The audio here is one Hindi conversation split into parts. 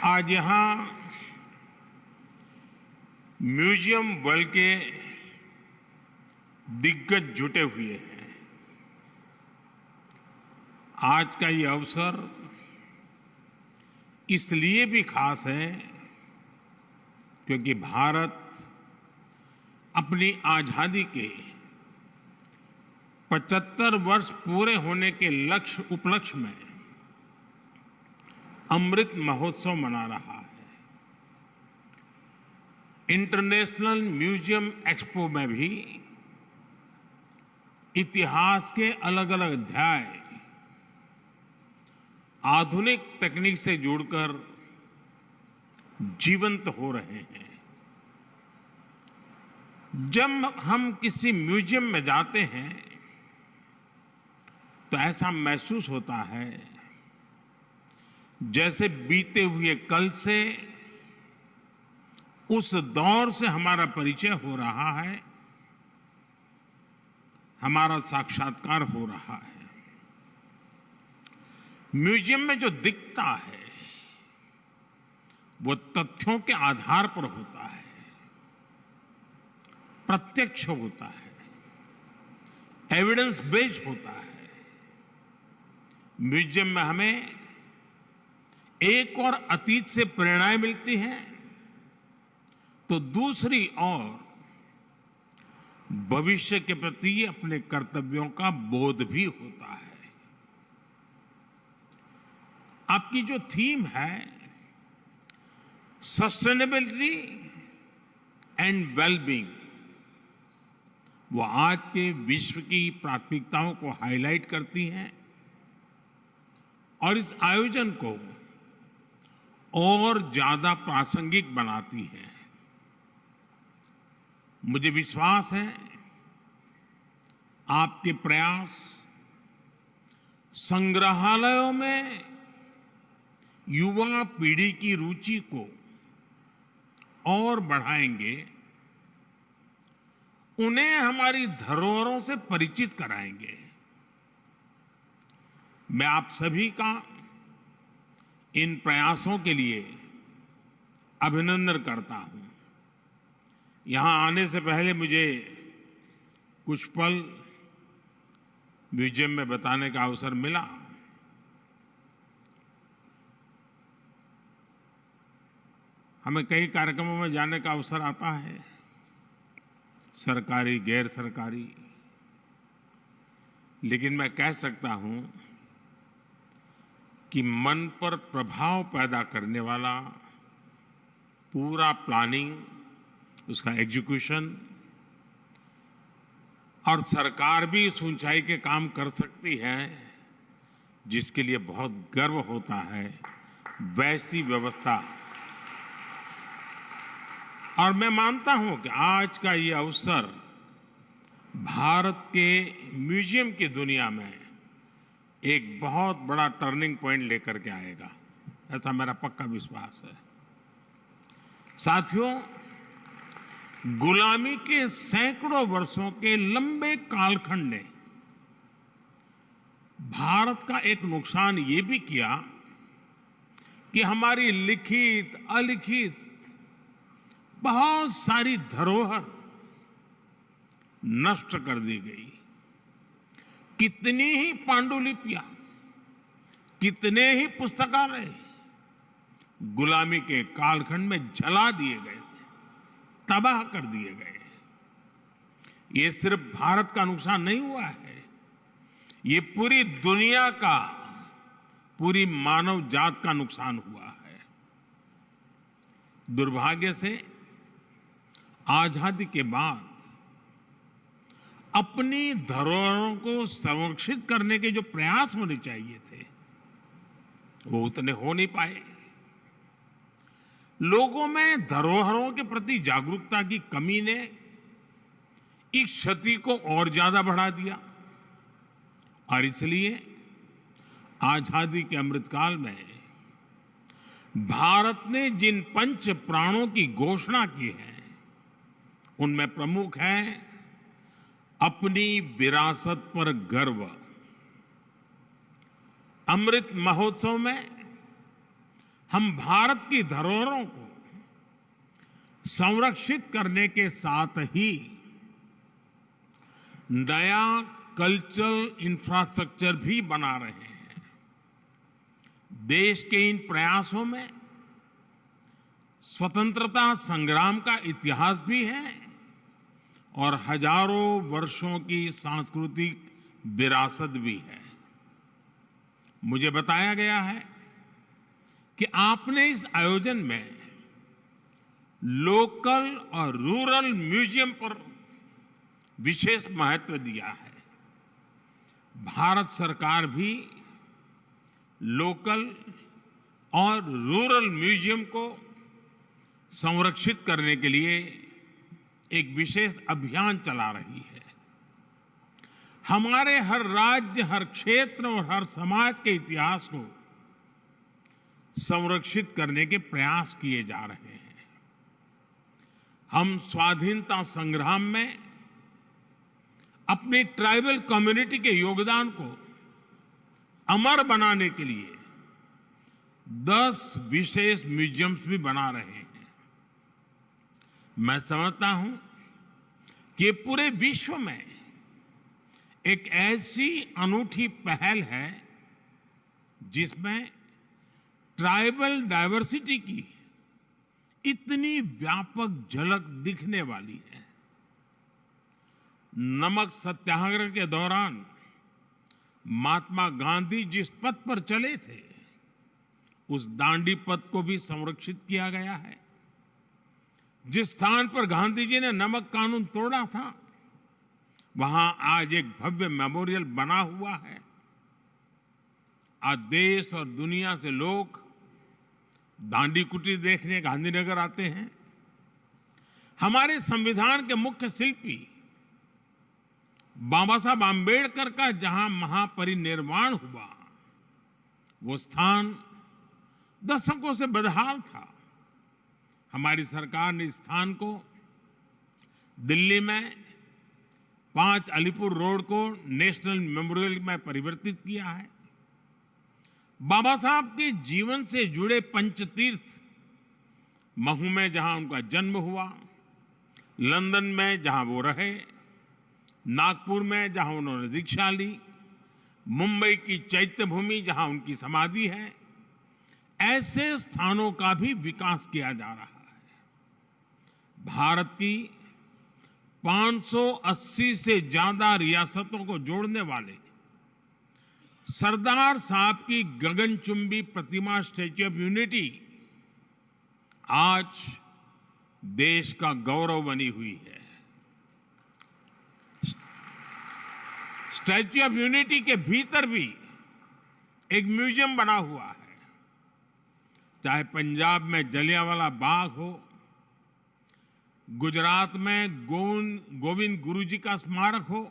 आज यहां म्यूजियम वर्ल्ड के दिग्गज जुटे हुए हैं। आज का ये अवसर इसलिए भी खास है क्योंकि भारत अपनी आजादी के 75 वर्ष पूरे होने के उपलक्ष्य में अमृत महोत्सव मना रहा है। इंटरनेशनल म्यूजियम एक्सपो में भी इतिहास के अलग अलग अध्याय आधुनिक तकनीक से जुड़कर जीवंत हो रहे हैं। जब हम किसी म्यूजियम में जाते हैं तो ऐसा महसूस होता है जैसे बीते हुए कल से, उस दौर से हमारा परिचय हो रहा है, हमारा साक्षात्कार हो रहा है। म्यूजियम में जो दिखता है वो तथ्यों के आधार पर होता है, प्रत्यक्ष होता है, एविडेंस बेस्ड होता है। म्यूजियम में हमें एक और अतीत से प्रेरणाएं मिलती हैं तो दूसरी ओर भविष्य के प्रति अपने कर्तव्यों का बोध भी होता है। आपकी जो थीम है सस्टेनेबिलिटी एंड वेलबींग, वो आज के विश्व की प्राथमिकताओं को हाईलाइट करती हैं और इस आयोजन को और ज्यादा प्रासंगिक बनाती है। मुझे विश्वास है आपके प्रयास संग्रहालयों में युवा पीढ़ी की रुचि को और बढ़ाएंगे, उन्हें हमारी धरोहरों से परिचित कराएंगे। मैं आप सभी का इन प्रयासों के लिए अभिनंदन करता हूं। यहां आने से पहले मुझे कुछ पल म्यूजियम में बताने का अवसर मिला। हमें कई कार्यक्रमों में जाने का अवसर आता है, सरकारी, गैर सरकारी, लेकिन मैं कह सकता हूं कि मन पर प्रभाव पैदा करने वाला पूरा प्लानिंग, उसका एग्जीक्यूशन, और सरकार भी इस ऊंचाई के काम कर सकती है जिसके लिए बहुत गर्व होता है, वैसी व्यवस्था। और मैं मानता हूं कि आज का ये अवसर भारत के म्यूजियम की दुनिया में एक बहुत बड़ा टर्निंग पॉइंट लेकर के आएगा, ऐसा मेरा पक्का विश्वास है। साथियों, गुलामी के सैकड़ों वर्षों के लंबे कालखंड ने भारत का एक नुकसान ये भी किया कि हमारी लिखित अलिखित बहुत सारी धरोहर नष्ट कर दी गई। कितनी ही पांडुलिपियां, कितने ही पुस्तकालय गुलामी के कालखंड में जला दिए गए, तबाह कर दिए गए। ये सिर्फ भारत का नुकसान नहीं हुआ है, ये पूरी दुनिया का, पूरी मानव जात का नुकसान हुआ है। दुर्भाग्य से आजादी के बाद अपनी धरोहरों को संरक्षित करने के जो प्रयास होने चाहिए थे वो उतने हो नहीं पाए। लोगों में धरोहरों के प्रति जागरूकता की कमी ने इस क्षति को और ज्यादा बढ़ा दिया और इसलिए आजादी के अमृतकाल में भारत ने जिन पंच प्राणों की घोषणा की है उनमें प्रमुख है अपनी विरासत पर गर्व, अमृत महोत्सव में हम भारत की धरोहरों को संरक्षित करने के साथ ही नया कल्चरल इंफ्रास्ट्रक्चर भी बना रहे हैं। देश के इन प्रयासों में स्वतंत्रता संग्राम का इतिहास भी है और हजारों वर्षों की सांस्कृतिक विरासत भी है। मुझे बताया गया है कि आपने इस आयोजन में लोकल और रूरल म्यूजियम पर विशेष महत्व दिया है। भारत सरकार भी लोकल और रूरल म्यूजियम को संरक्षित करने के लिए एक विशेष अभियान चला रही है। हमारे हर राज्य, हर क्षेत्र और हर समाज के इतिहास को संरक्षित करने के प्रयास किए जा रहे हैं। हम स्वाधीनता संग्राम में अपनी ट्राइबल कम्युनिटी के योगदान को अमर बनाने के लिए 10 विशेष म्यूजियम्स भी बना रहे हैं। मैं समझता हूं कि पूरे विश्व में एक ऐसी अनूठी पहल है जिसमें ट्राइबल डाइवर्सिटी की इतनी व्यापक झलक दिखने वाली है। नमक सत्याग्रह के दौरान महात्मा गांधी जिस पथ पर चले थे, उस दांडी पथ को भी संरक्षित किया गया है। जिस स्थान पर गांधी जी ने नमक कानून तोड़ा था, वहां आज एक भव्य मेमोरियल बना हुआ है। आज देश और दुनिया से लोग दांडी कुटीर देखने गांधीनगर आते हैं। हमारे संविधान के मुख्य शिल्पी बाबा साहब आंबेडकर का जहां महापरिनिर्वाण हुआ, वो स्थान दशकों से बदहाल था। हमारी सरकार ने इस स्थान को दिल्ली में 5 अलीपुर रोड को नेशनल मेमोरियल में परिवर्तित किया है। बाबा साहब के जीवन से जुड़े पंचतीर्थ, महू में जहां उनका जन्म हुआ, लंदन में जहां वो रहे, नागपुर में जहां उन्होंने दीक्षा ली, मुंबई की चैत्य भूमि जहां उनकी समाधि है, ऐसे स्थानों का भी विकास किया जा रहा है। भारत की 580 से ज्यादा रियासतों को जोड़ने वाले सरदार साहब की गगनचुंबी प्रतिमा स्टैच्यू ऑफ यूनिटी आज देश का गौरव बनी हुई है। स्टैच्यू ऑफ यूनिटी के भीतर भी एक म्यूजियम बना हुआ है। चाहे पंजाब में जलियांवाला बाग हो, गुजरात में गोविंद गुरु जी का स्मारक हो,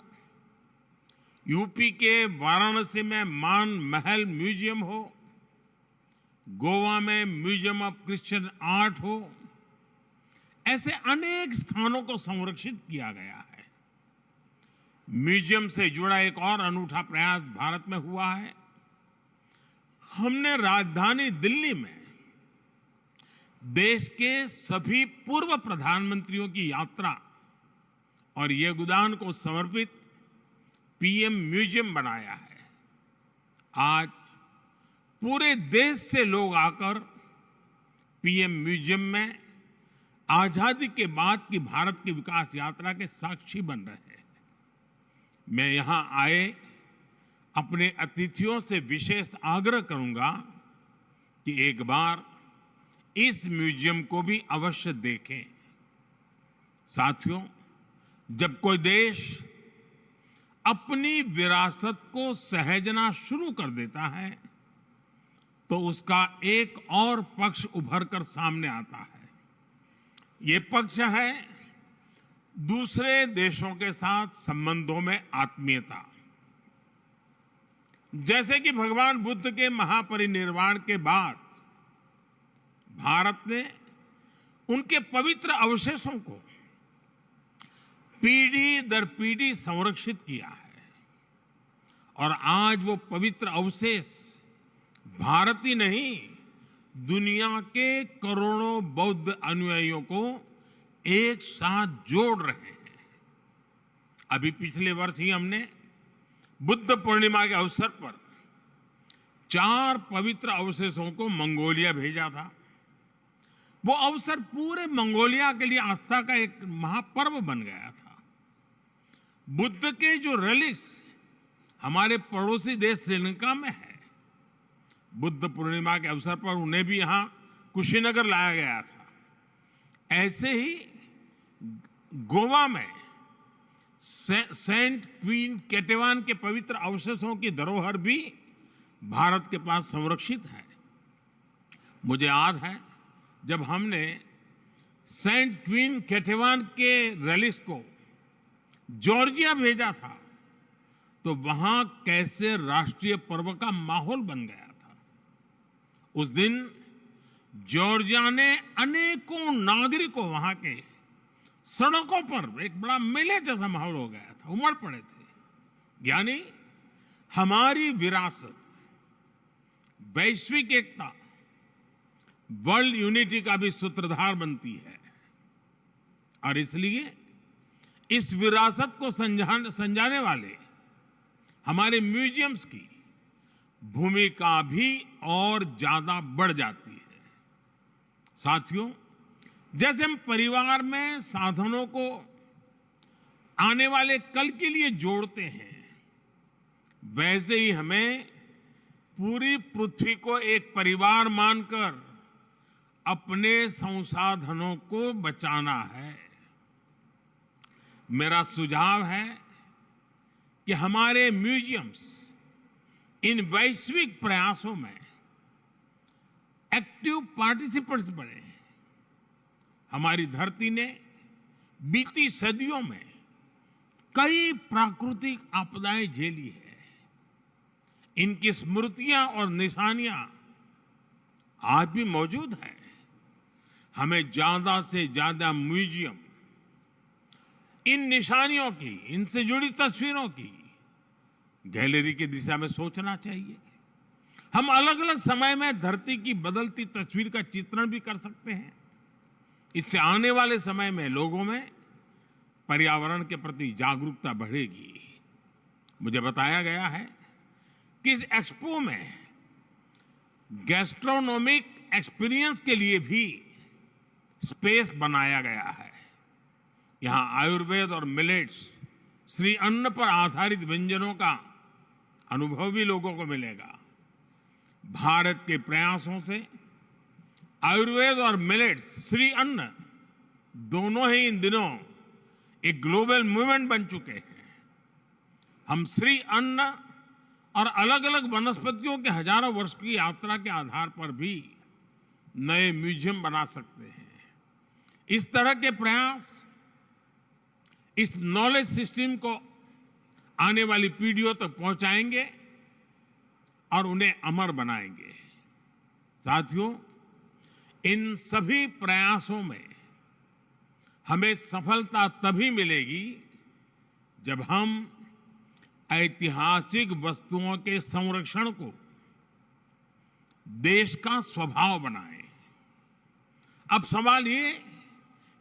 यूपी के वाराणसी में मान महल म्यूजियम हो, गोवा में म्यूजियम ऑफ क्रिश्चियन आर्ट हो, ऐसे अनेक स्थानों को संरक्षित किया गया है। म्यूजियम से जुड़ा एक और अनूठा प्रयास भारत में हुआ है। हमने राजधानी दिल्ली में देश के सभी पूर्व प्रधानमंत्रियों की यात्रा और योगदान को समर्पित पीएम म्यूजियम बनाया है। आज पूरे देश से लोग आकर पीएम म्यूजियम में आजादी के बाद की भारत की विकास यात्रा के साक्षी बन रहे हैं। मैं यहां आए अपने अतिथियों से विशेष आग्रह करूंगा कि एक बार इस म्यूजियम को भी अवश्य देखें। साथियों, जब कोई देश अपनी विरासत को सहेजना शुरू कर देता है, तो उसका एक और पक्ष उभर कर सामने आता है। ये पक्ष है दूसरे देशों के साथ संबंधों में आत्मीयता। जैसे कि भगवान बुद्ध के महापरिनिर्वाण के बाद भारत ने उनके पवित्र अवशेषों को पीढ़ी दर पीढ़ी संरक्षित किया है और आज वो पवित्र अवशेष भारत ही नहीं, दुनिया के करोड़ों बौद्ध अनुयायियों को एक साथ जोड़ रहे हैं। अभी पिछले वर्ष ही हमने बुद्ध पूर्णिमा के अवसर पर 4 पवित्र अवशेषों को मंगोलिया भेजा था। वो अवसर पूरे मंगोलिया के लिए आस्था का एक महापर्व बन गया था। बुद्ध के जो रेलिक्स हमारे पड़ोसी देश श्रीलंका में है, बुद्ध पूर्णिमा के अवसर पर उन्हें भी यहां कुशीनगर लाया गया था। ऐसे ही गोवा में सेंट क्वीन केटेवान के पवित्र अवशेषों की धरोहर भी भारत के पास संरक्षित है। मुझे याद है जब हमने सेंट क्वीन केटेवान के रेलिक्स को जॉर्जिया भेजा था तो वहां कैसे राष्ट्रीय पर्व का माहौल बन गया था। उस दिन जॉर्जिया ने अनेकों नागरिकों वहां के सड़कों पर एक बड़ा मेले जैसा माहौल हो गया था, उमड़ पड़े थे। यानी हमारी विरासत, वैश्विक एकता, वर्ल्ड यूनिटी का भी सूत्रधार बनती है। और इसलिए इस विरासत को संजाने वाले हमारे म्यूजियम्स की भूमिका भी और ज्यादा बढ़ जाती है। साथियों, जैसे हम परिवार में साधनों को आने वाले कल के लिए जोड़ते हैं, वैसे ही हमें पूरी पृथ्वी को एक परिवार मानकर अपने संसाधनों को बचाना है। मेरा सुझाव है कि हमारे म्यूजियम्स इन वैश्विक प्रयासों में एक्टिव पार्टिसिपेंट्स बने। हमारी धरती ने बीती सदियों में कई प्राकृतिक आपदाएं झेली है। इनकी स्मृतियां और निशानियां आज भी मौजूद है। हमें ज्यादा से ज्यादा म्यूजियम इन निशानियों की, इनसे जुड़ी तस्वीरों की गैलरी की दिशा में सोचना चाहिए। हम अलग अलग समय में धरती की बदलती तस्वीर का चित्रण भी कर सकते हैं। इससे आने वाले समय में लोगों में पर्यावरण के प्रति जागरूकता बढ़ेगी। मुझे बताया गया है कि इस एक्सपो में गैस्ट्रोनोमिक एक्सपीरियंस के लिए भी स्पेस बनाया गया है। यहां आयुर्वेद और मिलेट्स, श्री अन्न पर आधारित व्यंजनों का अनुभव भी लोगों को मिलेगा। भारत के प्रयासों से आयुर्वेद और मिलेट्स, श्री अन्न, दोनों ही इन दिनों एक ग्लोबल मूवमेंट बन चुके हैं। हम श्री अन्न और अलग अलग वनस्पतियों के हजारों वर्ष की यात्रा के आधार पर भी नए म्यूजियम बना सकते हैं। इस तरह के प्रयास इस नॉलेज सिस्टम को आने वाली पीढ़ियों तक पहुंचाएंगे और उन्हें अमर बनाएंगे। साथियों, इन सभी प्रयासों में हमें सफलता तभी मिलेगी जब हम ऐतिहासिक वस्तुओं के संरक्षण को देश का स्वभाव बनाएं। अब सवाल ये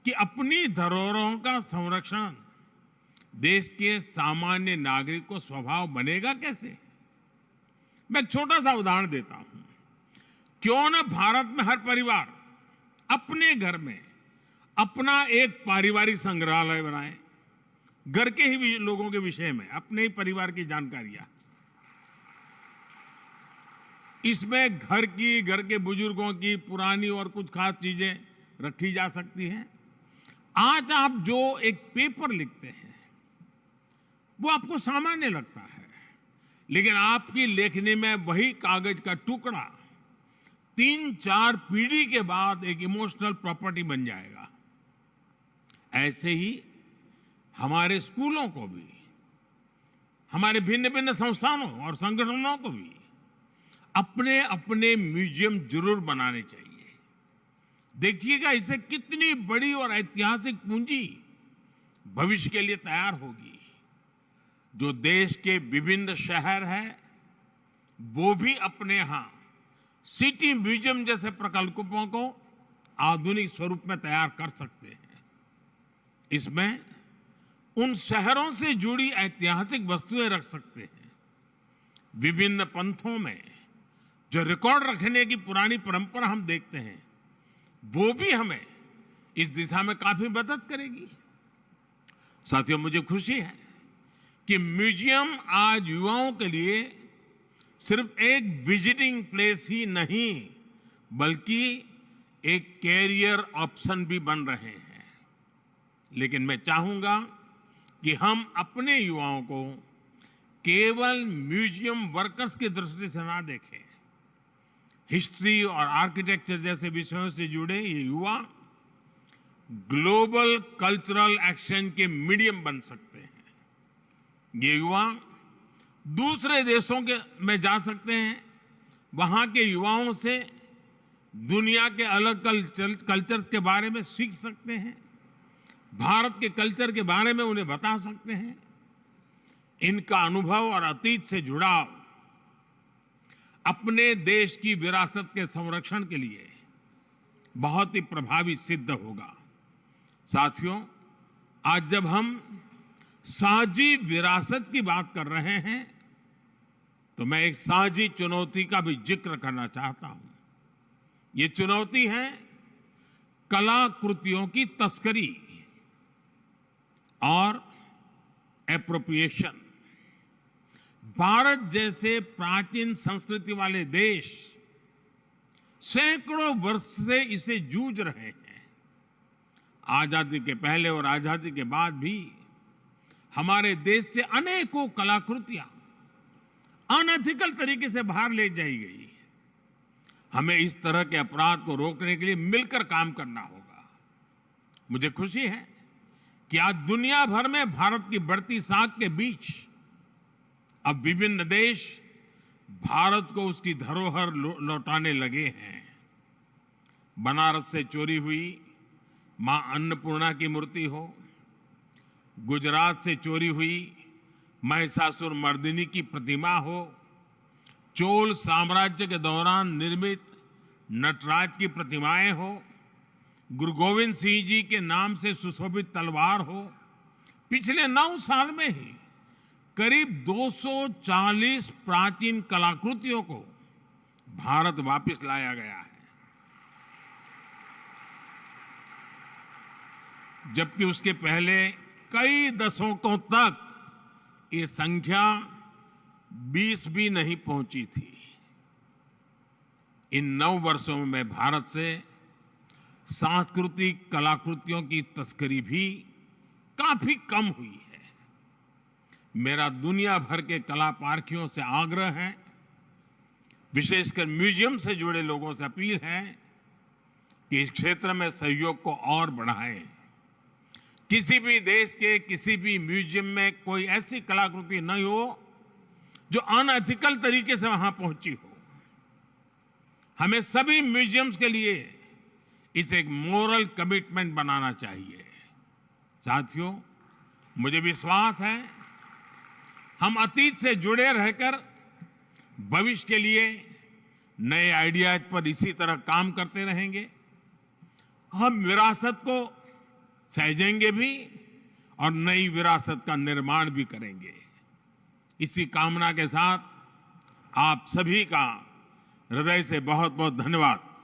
कि अपनी धरोहरों का संरक्षण देश के सामान्य नागरिक को स्वभाव बनेगा कैसे? मैं एक छोटा सा उदाहरण देता हूं। क्यों न भारत में हर परिवार अपने घर में अपना एक पारिवारिक संग्रहालय बनाए, घर के ही लोगों के विषय में, अपने ही परिवार की जानकारियां। इसमें घर के बुजुर्गों की पुरानी और कुछ खास चीजें रखी जा सकती हैं। आज आप जो एक पेपर लिखते हैं वो आपको सामान्य लगता है, लेकिन आपकी लेखनी में वही कागज का टुकड़ा 3-4 पीढ़ी के बाद एक इमोशनल प्रॉपर्टी बन जाएगा। ऐसे ही हमारे स्कूलों को भी, हमारे भिन्न भिन्न संस्थानों और संगठनों को भी अपने अपने म्यूजियम जरूर बनाने चाहिए। देखिएगा इससे कितनी बड़ी और ऐतिहासिक पूंजी भविष्य के लिए तैयार होगी। जो देश के विभिन्न शहर हैं वो भी अपने यहां सिटी म्यूजियम जैसे प्रकल्पों को आधुनिक स्वरूप में तैयार कर सकते हैं। इसमें उन शहरों से जुड़ी ऐतिहासिक वस्तुएं रख सकते हैं। विभिन्न पंथों में जो रिकॉर्ड रखने की पुरानी परंपरा हम देखते हैं, वो भी हमें इस दिशा में काफी मदद करेगी। साथियों, मुझे खुशी है कि म्यूजियम आज युवाओं के लिए सिर्फ एक विजिटिंग प्लेस ही नहीं, बल्कि एक कैरियर ऑप्शन भी बन रहे हैं। लेकिन मैं चाहूंगा कि हम अपने युवाओं को केवल म्यूजियम वर्कर्स की दृष्टि से ना देखें। हिस्ट्री और आर्किटेक्चर जैसे विषयों से जुड़े ये युवा ग्लोबल कल्चरल एक्शन के मीडियम बन सकते हैं। ये युवा दूसरे देशों में जा सकते हैं, वहां के युवाओं से दुनिया के अलग कल्चर के बारे में सीख सकते हैं, भारत के कल्चर के बारे में उन्हें बता सकते हैं। इनका अनुभव और अतीत से जुड़ाव अपने देश की विरासत के संरक्षण के लिए बहुत ही प्रभावी सिद्ध होगा। साथियों, आज जब हम साझी विरासत की बात कर रहे हैं, तो मैं एक साझी चुनौती का भी जिक्र करना चाहता हूं। ये चुनौती है कलाकृतियों की तस्करी और एप्रोप्रिएशन। भारत जैसे प्राचीन संस्कृति वाले देश सैकड़ों वर्ष से इसे जूझ रहे हैं। आजादी के पहले और आजादी के बाद भी हमारे देश से अनेकों कलाकृतियां अनएथिकल तरीके से बाहर ले जाई गई। हमें इस तरह के अपराध को रोकने के लिए मिलकर काम करना होगा। मुझे खुशी है कि आज दुनिया भर में भारत की बढ़ती साख के बीच अब विभिन्न देश भारत को उसकी धरोहर लौटाने लगे हैं। बनारस से चोरी हुई मां अन्नपूर्णा की मूर्ति हो, गुजरात से चोरी हुई महिषासुर मर्दिनी की प्रतिमा हो, चोल साम्राज्य के दौरान निर्मित नटराज की प्रतिमाएं हो, गुरु गोविंद सिंह जी के नाम से सुशोभित तलवार हो, पिछले 9 साल में ही करीब 240 प्राचीन कलाकृतियों को भारत वापस लाया गया है। जबकि उसके पहले कई दशकों तक ये संख्या 20 भी नहीं पहुंची थी। इन 9 वर्षों में भारत से सांस्कृतिक कलाकृतियों की तस्करी भी काफी कम हुई है। मेरा दुनिया भर के कला पारखियों से आग्रह है, विशेषकर म्यूजियम से जुड़े लोगों से अपील है कि इस क्षेत्र में सहयोग को और बढ़ाएं। किसी भी देश के किसी भी म्यूजियम में कोई ऐसी कलाकृति नहीं हो जो अनएथिकल तरीके से वहां पहुंची हो। हमें सभी म्यूजियम्स के लिए इसे एक मोरल कमिटमेंट बनाना चाहिए। साथियों, मुझे विश्वास है हम अतीत से जुड़े रहकर भविष्य के लिए नए आइडियाज पर इसी तरह काम करते रहेंगे। हम विरासत को सहेजेंगे भी और नई विरासत का निर्माण भी करेंगे। इसी कामना के साथ आप सभी का हृदय से बहुत बहुत धन्यवाद।